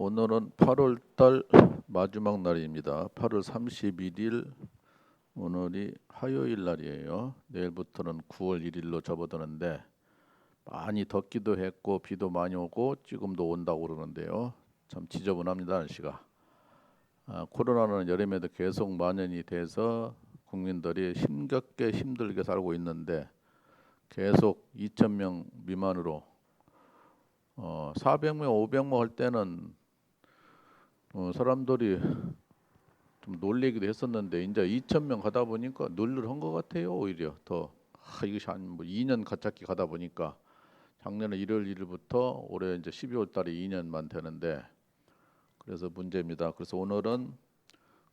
오늘은 8월 달 마지막 날입니다. 8월 31일 오늘이 화요일 날이에요. 내일부터는 9월 1일로 접어드는데 많이 덥기도 했고 비도 많이 오고 지금도 온다고 그러는데요. 참 지저분합니다, 날씨가. 코로나는 여름에도 계속 만연이 돼서 국민들이 힘겹게 힘들게 살고 있는데 계속 2,000명 미만으로 400명, 500명 할 때는 사람들이 좀 놀래기도 했었는데 이제 2,000명 가다 보니까 널널한 것 같아요. 오히려 더 이것이 한뭐 2년 가깝게 가다 보니까 작년에 1월 1일부터 올해 이제 12월 달에 2년만 되는데 그래서 문제입니다. 그래서 오늘은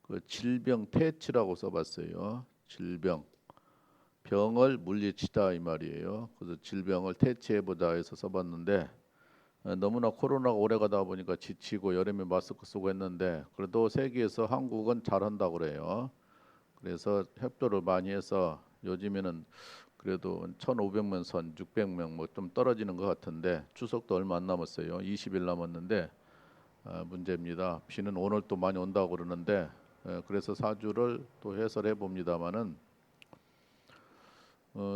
그 질병 퇴치라고 써봤어요. 질병 병을 물리치다 이 말이에요. 그래서 질병을 퇴치해보자 해서 써봤는데 너무나 코로나가 오래 가다 보니까 지치고 여름에 마스크 쓰고 했는데 그래도 세계에서 한국은 잘한다고 그래요. 그래서 협조를 많이 해서 요즘에는 그래도 1,500명 선, 600명 뭐 좀 떨어지는 것 같은데 추석도 얼마 안 남았어요. 20일 남았는데 문제입니다. 비는 오늘 또 많이 온다고 그러는데 그래서 사주를 또 해설해 봅니다마는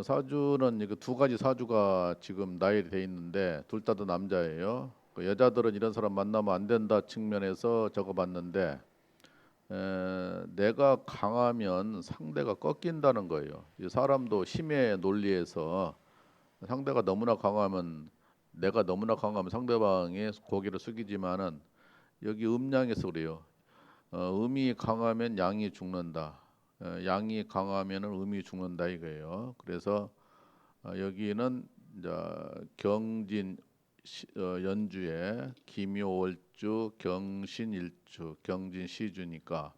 사주는 이거 두 가지 사주가 지금 나열이 돼 있는데 둘 다 남자예요. 그 여자들은 이런 사람 만나면 안 된다 측면에서 적어봤는데 내가 강하면 상대가 꺾인다는 거예요. 이 사람도 힘의 논리에서 상대가 너무나 강하면 내가 너무나 강하면 상대방이 고개를 숙이지만은 여기 음양에서 그래요. 음이 강하면 양이 죽는다. 양이 강하면은 음이 죽는다 이거예요. 그래서 여기는 이제 경진 연주에 기묘월주 경신일주 경진시주니까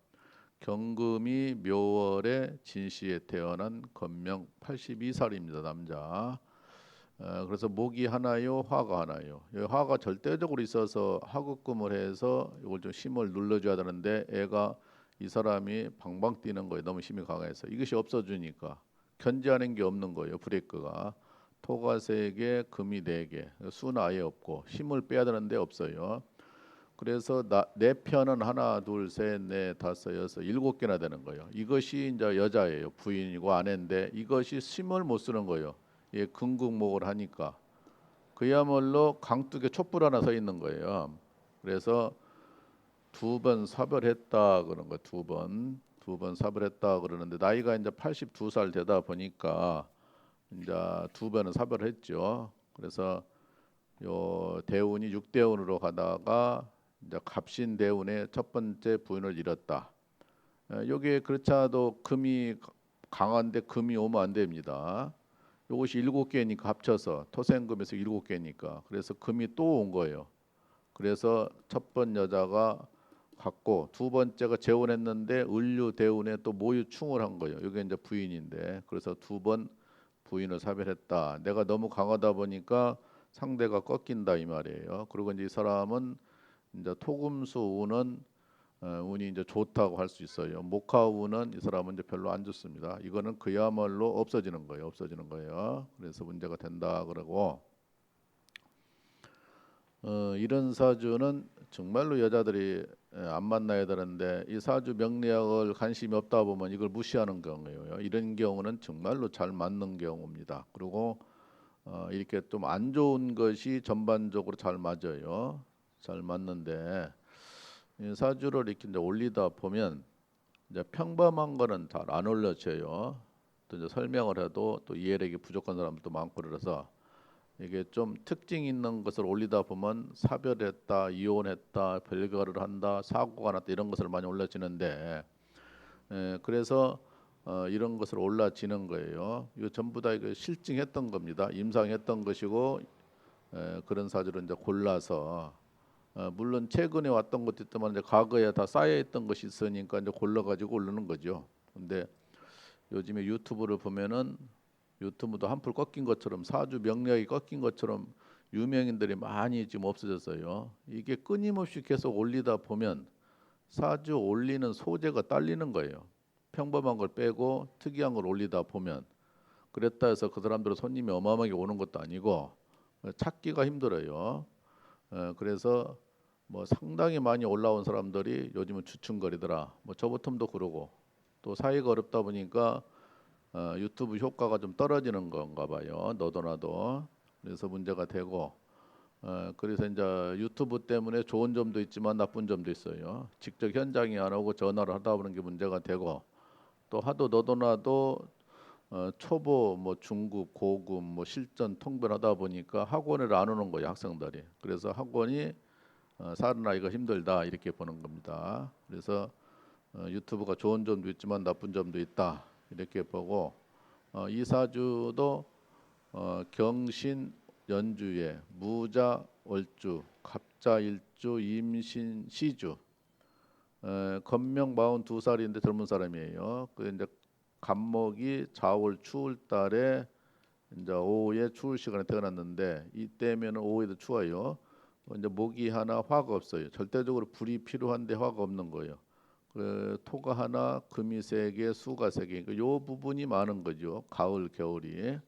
경금이 묘월에 진시에 태어난 건명 82살입니다. 남자. 그래서 목이 하나요, 화가 하나요. 여기 화가 절대적으로 있어서 화급금을 해서 이걸 좀 힘을 눌러줘야 되는데 애가 이 사람이 방방 뛰는 거예요. 너무 힘이 강해서 이것이 없어주니까 견제하는 게 없는 거예요. 브레이크가 토가 3개, 금이 4개, 수는 아예 없고 힘을 빼야 되는데 없어요. 그래서 내 편은 하나, 둘, 셋, 넷, 다섯, 여섯, 7개나 되는 거예요. 이것이 이제 여자예요. 부인이고 아내인데 이것이 힘을 못 쓰는 거예요. 예, 금국목을 하니까 그야말로 강둑에 촛불 하나 서 있는 거예요. 그래서 2번 사별했다 그런 거 두 번 사별했다 그러는데 나이가 이제 82살 되다 보니까 이제 2번은 사별했죠. 그래서 요 대운이 6대운으로 가다가 이제 갑신대운의 첫 번째 부인을 잃었다. 여기에 그렇지 않아도 금이 강한데 금이 오면 안 됩니다. 요것이 7개니까 합쳐서 토생금에서 7개니까 그래서 금이 또 온 거예요. 그래서 첫 번 여자가 갔고 두 번째가 재혼했는데 을류 대운에 또 모유충을 한 거예요. 이게 이제 부인인데 그래서 2번 부인을 사별했다. 내가 너무 강하다 보니까 상대가 꺾인다 이 말이에요. 그리고 이제 이 사람은 이제 토금수 운은 운이 이제 좋다고 할 수 있어요. 목화운은 이 사람은 이제 별로 안 좋습니다. 이거는 그야말로 없어지는 거예요. 없어지는 거예요. 그래서 문제가 된다 그러고 이런 사주는 정말로 여자들이 안 만나야 되는데 이 사주 명리학을 관심이 없다 보면 이걸 무시하는 경우예요. 이런 경우는 정말로 잘 맞는 경우입니다. 그리고 이렇게 좀 안 좋은 것이 전반적으로 잘 맞아요. 잘 맞는데 이 사주를 이렇게 이제 올리다 보면 이제 평범한 거는 잘 안 올려져요. 또 이제 설명을 해도 또 이해력이 부족한 사람도 많고 그래서 이게 좀 특징 있는 것을 올리다 보면 사별했다, 이혼했다, 별거를 한다, 사고가 났다 이런 것을 많이 올려지는데 그래서 이런 것을 올라지는 거예요. 이거 전부 다 이거 실증했던 겁니다. 임상했던 것이고 그런 사주를 이제 골라서 물론 최근에 왔던 것도 있지만 이제 과거에 다 쌓여 있던 것이 있으니까 이제 골라가지고 오르는 거죠. 근데 요즘에 유튜브를 보면은 유튜브도 한풀 꺾인 것처럼 사주 명리학이 꺾인 것처럼 유명인들이 많이 지금 없어졌어요. 이게 끊임없이 계속 올리다 보면 사주 올리는 소재가 딸리는 거예요. 평범한 걸 빼고 특이한 걸 올리다 보면 그랬다 해서 그 사람들은 손님이 어마어마하게 오는 것도 아니고 찾기가 힘들어요. 그래서 뭐 상당히 많이 올라온 사람들이 요즘은 주춤거리더라. 뭐 저부터도 그러고 또 사이가 어렵다 보니까 유튜브 효과가 좀 떨어지는 건가 봐요. 너도 나도. 그래서 문제가 되고 그래서 이제 유튜브 때문에 좋은 점도 있지만 나쁜 점도 있어요. 직접 현장에 안 오고 전화를 하다 보는 게 문제가 되고 또 하도 너도 나도 초보 뭐 중급 고급 뭐 실전 통변하다 보니까 학원을 안 오는 거예요 학생들이. 그래서 학원이 살아나기가 힘들다 이렇게 보는 겁니다. 그래서 유튜브가 좋은 점도 있지만 나쁜 점도 있다 이렇게 보고 이사주도 경신 연주에 무자 월주 갑자 일주 임신 시주 건명 42살인데 젊은 사람이에요. 그 이제 간목이 자월 추울 달에 이제 오후에 추울 시간에 태어났는데 이때면은 오후에도 추워요. 이제 목이 하나 화가 없어요. 절대적으로 불이 필요한데 화가 없는 거예요. 그 토가 하나, 금이 세 개, 수가 세 개. 요 부분이 많은 거죠. 가을, 겨울이.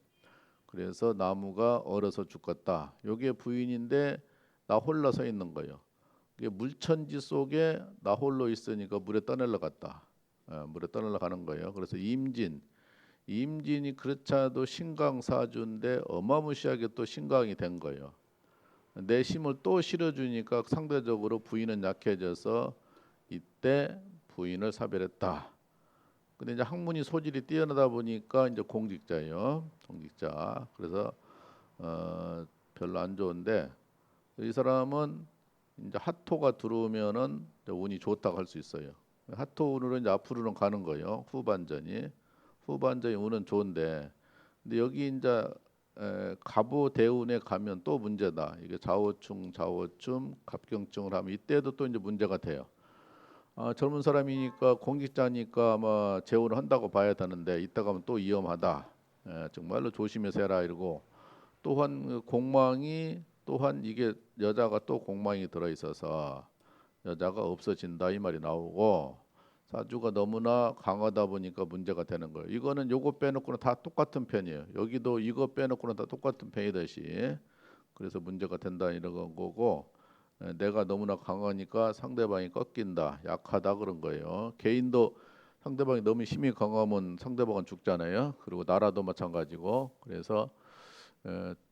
그래서 나무가 얼어서 죽겠다. 요게 부인인데 나 홀로 서 있는 거예요. 이게 물천지 속에 나 홀로 있으니까 물에 떠내려 갔다. 물에 떠내려 가는 거예요. 그래서 임진이 그렇지 않아도 신강사주인데 어마무시하게 또 신강이 된 거예요. 내 힘을 또 실어주니까 상대적으로 부인은 약해져서 이때 부인을 사별했다. 근데 이제 학문이 소질이 뛰어나다 보니까 이제 공직자예요. 공직자. 그래서 어, 별로 안 좋은데 이 사람은 이제 핫토가 들어오면은 이제 운이 좋다고 할 수 있어요. 핫토 운으로 이제 앞으로는 가는 거예요. 후반전이 운은 좋은데 근데 여기 이제 갑오 대운에 가면 또 문제다. 이게 좌우충 갑경증을 하면 이때도 또 이제 문제가 돼요. 젊은 사람이니까 공직자니까 아마 재혼을 한다고 봐야 되는데 이따 가면 또 위험하다. 정말로 조심해서 해라 이러고 또한 그 공망이 또한 이게 여자가 또 공망이 들어 있어서 여자가 없어진다 이 말이 나오고 사주가 너무나 강하다 보니까 문제가 되는 거예요. 이거는 요거 빼놓고는 다 똑같은 편이에요. 여기도 이거 빼놓고는 다 똑같은 편이듯이 그래서 문제가 된다 이런 거고 내가 너무나 강하니까 상대방이 꺾인다 약하다 그런 거예요. 개인도 상대방이 너무 힘이 강하면 상대방은 죽잖아요. 그리고 나라도 마찬가지고 그래서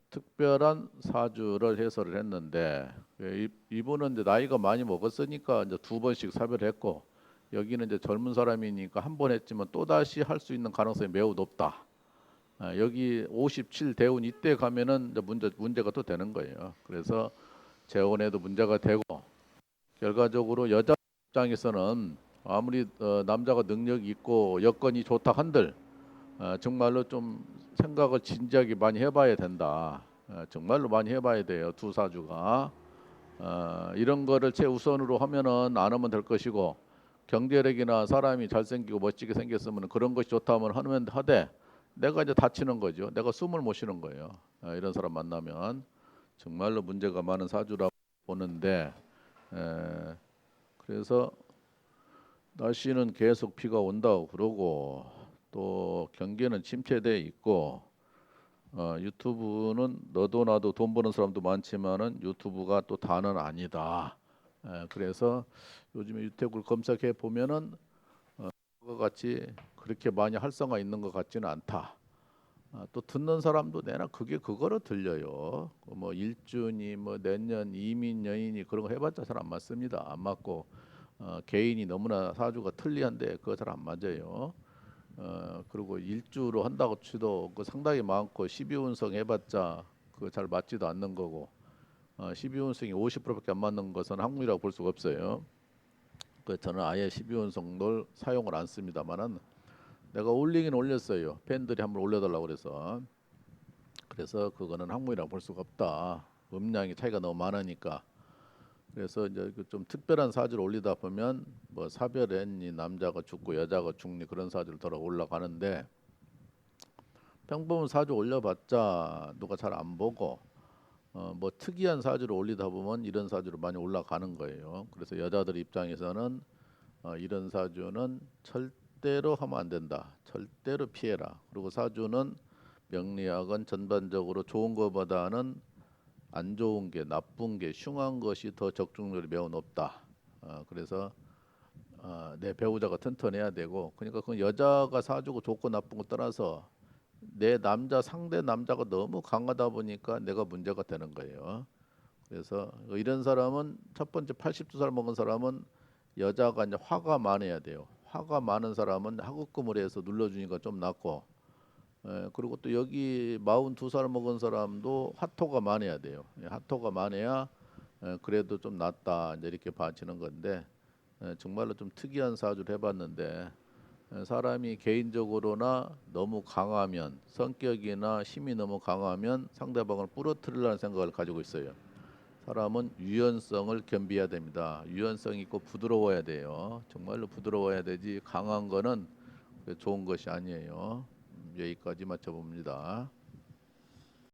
특별한 사주를 해설을 했는데 이분은 이제 나이가 많이 먹었으니까 이제 두 번씩 사별했고 여기는 이제 젊은 사람이니까 한 번 했지만 또 다시 할 수 있는 가능성이 매우 높다. 여기 57 대운 이때 가면은 이제 문제가 또 되는 거예요. 그래서 재혼에도 문제가 되고 결과적으로 여자 입장에서는 아무리 남자가 능력이 있고 여건이 좋다 한들 정말로 좀 생각을 진지하게 많이 해봐야 된다. 정말로 많이 해봐야 돼요. 두 사주가 이런 거를 최우선으로 하면은 안 하면 될 것이고 경제력이나 사람이 잘생기고 멋지게 생겼으면 그런 것이 좋다면 하면 하되 내가 이제 다치는 거죠. 내가 숨을 못 쉬는 거예요. 이런 사람 만나면 정말로 문제가 많은 사주라고 보는데 그래서 날씨는 계속 비가 온다고 그러고 또 경기는 침체돼 있고 유튜브는 너도 나도 돈 버는 사람도 많지만은 유튜브가 또 다는 아니다. 그래서 요즘에 유튜브를 검색해 보면은 그거 같이 그렇게 많이 활성화 있는 것 같지는 않다. 또 듣는 사람도 내나 그게 그거로 들려요. 뭐 일준이 뭐 내년 이민 여인이 그런 거 해봤자 잘 안 맞습니다. 안 맞고 개인이 너무나 사주가 틀리한데 그거 잘 안 맞아요. 그리고 일주로 한다고 치도 그 상당히 많고 12운성 해봤자 그거 잘 맞지도 않는 거고 12운성이 50%밖에 안 맞는 것은 학문이라고 볼 수가 없어요. 그 저는 아예 12운성을 사용을 안 씁니다만은 내가 올리긴 올렸어요. 팬들이 한번 올려달라고 그래서 그거는 학문이라고 볼 수가 없다. 음량이 차이가 너무 많으니까. 그래서 이제 그좀 특별한 사주를 올리다 보면 뭐 사별했니 남자가 죽고 여자가 죽니 그런 사주를 들어 올라가는데 평범한 사주 올려봤자 누가 잘 안 보고 뭐 특이한 사주를 올리다 보면 이런 사주로 많이 올라가는 거예요. 그래서 여자들 입장에서는 이런 사주는 절대로 하면 안 된다. 절대로 피해라. 그리고 사주는 명리학은 전반적으로 좋은 것보다는 안 좋은 게 나쁜 게 흉한 것이 더 적중률이 매우 높다. 그래서 내 배우자가 튼튼해야 되고 그러니까 그 여자가 사주고 좋고 나쁜 거 떠나서 내 남자 상대 남자가 너무 강하다 보니까 내가 문제가 되는 거예요. 그래서 이런 사람은 첫 번째 82살 먹은 사람은 여자가 이제 화가 많아야 돼요. 화가 많은 사람은 하급금을 해서 눌러주니까 좀 낫고 그리고 또 여기 42살 먹은 사람도 화토가 많아야 돼요. 화토가 많아야 그래도 좀 낫다 이제 이렇게 봐지는 건데 정말로 좀 특이한 사주를 해봤는데 사람이 개인적으로나 너무 강하면 성격이나 힘이 너무 강하면 상대방을 부러뜨리려는 생각을 가지고 있어요. 사람은 유연성을 겸비해야 됩니다. 유연성 있고 부드러워야 돼요. 정말로 부드러워야 되지 강한 거는 좋은 것이 아니에요. 여기까지 맞춰봅니다.